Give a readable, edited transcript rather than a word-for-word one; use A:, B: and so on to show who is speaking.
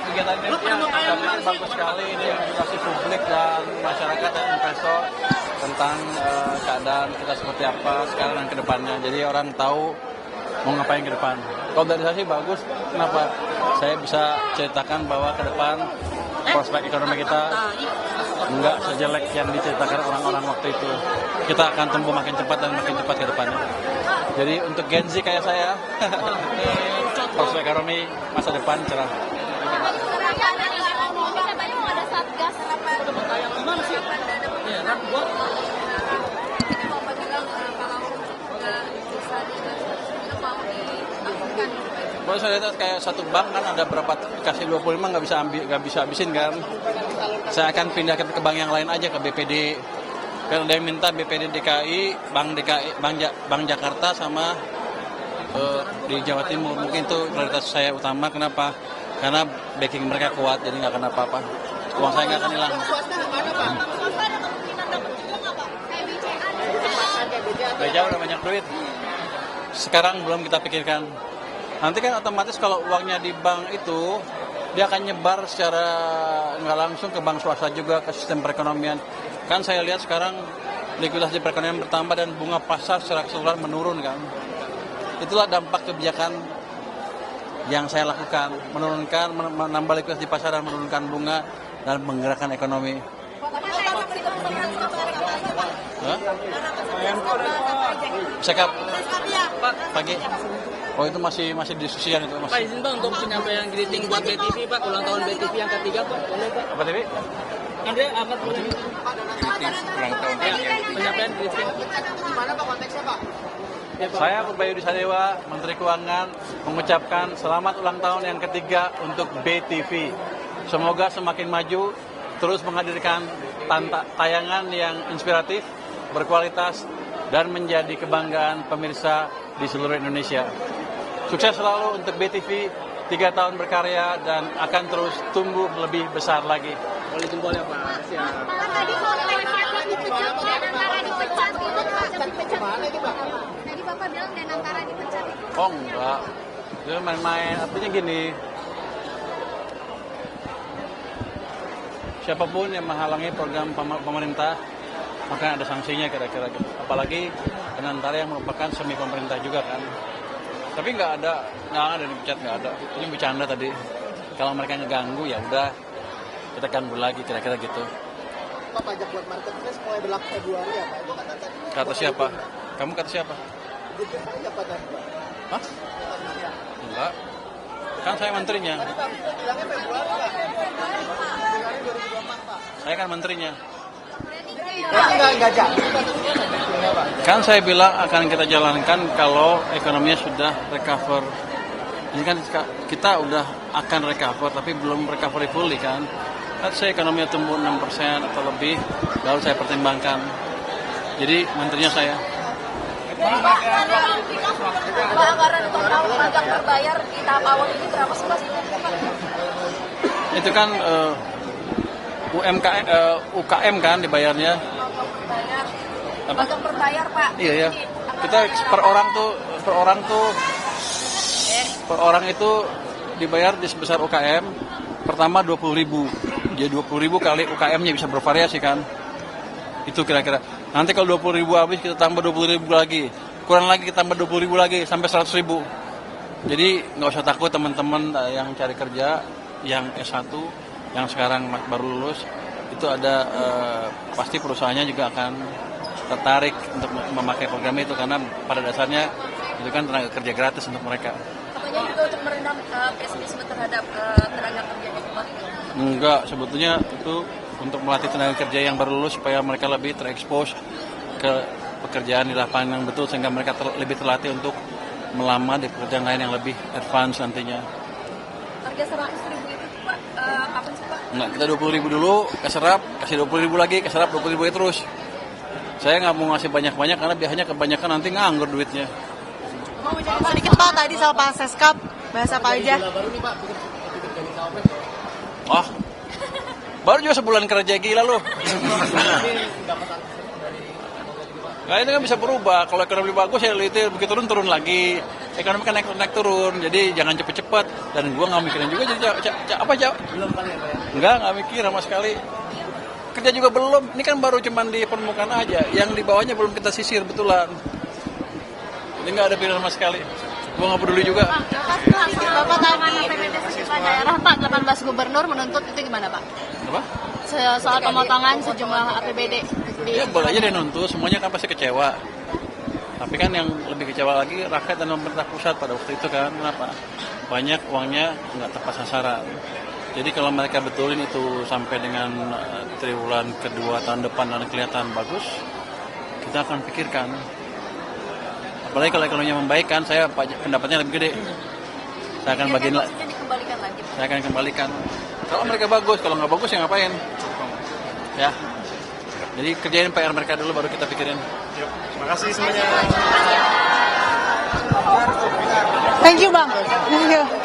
A: Kegiatan ini yang bagus sekali, ini edukasi publik dan masyarakat dan investor tentang keadaan kita seperti apa sekarang dan ke depannya. Jadi orang tahu mau ngapain ke depan. Kalau dari saya sih bagus, kenapa? Saya bisa ceritakan bahwa ke depan prospek ekonomi kita enggak sejelek yang diceritakan orang-orang waktu itu. Kita akan tumbuh makin cepat dan makin cepat ke depannya. Jadi untuk Gen Z kayak saya, prospek ekonomi masa depan cerah. Kalau saya lihat kayak satu bank kan ada berapa kasih 25 nggak bisa habisin kan. Saya akan pindah ke bank yang lain aja, ke BPD. Karena dia minta BPD DKI, Bank Jakarta sama di Jawa Timur. Mungkin itu prioritas saya utama. Kenapa? Karena backing mereka kuat, jadi nggak akan apa-apa. Uang saya nggak akan hilang. BCA udah banyak duit. Sekarang belum kita pikirkan. Nanti kan otomatis kalau uangnya di bank itu, dia akan nyebar secara nggak langsung ke bank swasta juga, ke sistem perekonomian. Kan saya lihat sekarang likuiditas di perekonomian bertambah dan bunga pasar secara keseluruhan menurun kan. Itulah dampak kebijakan yang saya lakukan, menambah likuiditas di pasar dan menurunkan bunga dan menggerakkan ekonomi. Sekap pagi. Oh itu masih diskusian itu mas.
B: Pak izin Pak untuk penyampaian greeting buat BTV Pak, ulang tahun BTV yang ketiga Pak, boleh Pak?
A: Apa TV?
B: Andre angkat boleh.
A: Ulang tahun
B: Penyampaian greeting.
C: Gimana Pak konteksnya Pak?
A: Saya Bayu Sadewa, Menteri Keuangan, mengucapkan selamat ulang tahun yang ketiga untuk BTV. Semoga semakin maju, terus menghadirkan tayangan yang inspiratif, berkualitas, dan menjadi kebanggaan pemirsa di seluruh Indonesia. Sukses selalu untuk BTV, 3 tahun berkarya dan akan terus tumbuh lebih besar lagi.
B: Boleh jempol ya Pak. Siap.
D: Tadi Bapak bilang dan antara dipecat itu.
A: Oh enggak, itu main-main. Artinya gini, siapapun yang menghalangi program pemerintah, maka ada sanksinya kira-kira gitu. Apalagi Danantara yang merupakan semi pemerintah juga kan. Tapi nggak ada dipecat, nggak ada. Ini bercanda tadi. Kalau mereka ngeganggu ya udah kita ganggu lagi kira-kira gitu.
C: Pak pajak buat marketplace mulai berlaku Februari ya Pak? Itu kata tadi.
A: Kata siapa? Kamu kata siapa?
C: Dikit aja Pak tadi Pak.
A: Hah? Enggak. Kan saya menterinya.
C: Tadi Pak bilangnya Februari Pak. Februari 2024 Pak.
A: Saya kan menterinya.
C: Enggak jadi.
A: Kan saya bilang akan kita jalankan kalau ekonominya sudah recover. Ini kan kita udah akan recover, tapi belum recovery fully kan. Kan saya ekonominya tumbuh 6% atau lebih, baru saya pertimbangkan. Jadi menterinya saya.
D: Pak, anggaran untuk pajak berbayar di tahap awal ini berapa sih Pak?
A: Itu kan UKM kan dibayarnya.
D: Pajak berbayar Pak.
A: Iya ya. Kita per orang itu dibayar di sebesar UKM. Pertama 20.000. Jadi 20.000 kali UKM-nya bisa bervariasi kan. Itu kira-kira. Nanti kalau 20.000 habis kita tambah 20.000 lagi. Kurang lagi kita tambah 20.000 lagi sampai 100.000. Jadi nggak usah takut teman-teman yang cari kerja, yang S1, yang sekarang baru lulus, itu ada pasti perusahaannya juga akan tertarik untuk memakai program itu karena pada dasarnya itu kan tenaga kerja gratis untuk mereka.
D: Katanya juga untuk meredam pesimisme terhadap tenaga kerja di tempat.
A: Enggak, sebetulnya itu untuk melatih tenaga kerja yang baru lulus supaya mereka lebih terekspos ke pekerjaan di lapangan yang betul sehingga mereka lebih terlatih untuk melamar di pekerjaan lain yang lebih advance nantinya.
D: Harga 100.000 itu Pak, kapan sih Pak?
A: Enggak, kita 20.000 dulu, keserap, kasih 20.000 lagi, keserap 20.000 terus. Saya nggak mau ngasih banyak-banyak karena biasanya kebanyakan nanti nganggur duitnya.
E: Mau jadi sedikit Pak tadi soal Pak Seskap, bahasa apa aja?
A: Oh, baru juga sebulan kerja gila loh. Nah itu kan bisa berubah. Kalau ekonomi bagus ya itu begitu turun lagi. Ekonomi kan naik turun. Jadi jangan cepet-cepet. Dan gua nggak mikirin juga jadi apa jawab?
B: Belum kali ya Pak ya?
A: Nggak mikir sama sekali. Kerja juga belum. Ini kan baru cuman di permukaan aja. Yang di bawahnya belum kita sisir betulan. Jadi nggak ada pilihan sama sekali. Gua nggak peduli juga.
E: Bapak tadi APBD sejumlah daerah, Pak, 18 gubernur menuntut itu gimana, Pak?
A: Apa?
E: Soal pemotongan sejumlah APBD.
A: Ya boleh aja dia nuntut. Semuanya kan pasti kecewa. Tapi kan yang lebih kecewa lagi rakyat dan pemerintah pusat pada waktu itu kan. Kenapa? Banyak uangnya nggak tepat sasaran. Jadi kalau mereka betulin itu sampai dengan triwulan kedua tahun depan dan kelihatan bagus, kita akan pikirkan. Apalagi kalau ekonominya membaik kan, saya pendapatnya lebih gede. Saya akan bagiin,
D: Maksudnya dikembalikan lagi.
A: saya akan kembalikan. Kalau mereka bagus, kalau nggak bagus ya ngapain? Ya. Jadi kerjain PR mereka dulu baru kita pikirin.
C: Terima kasih semuanya.
E: Thank you, Bang. Thank you.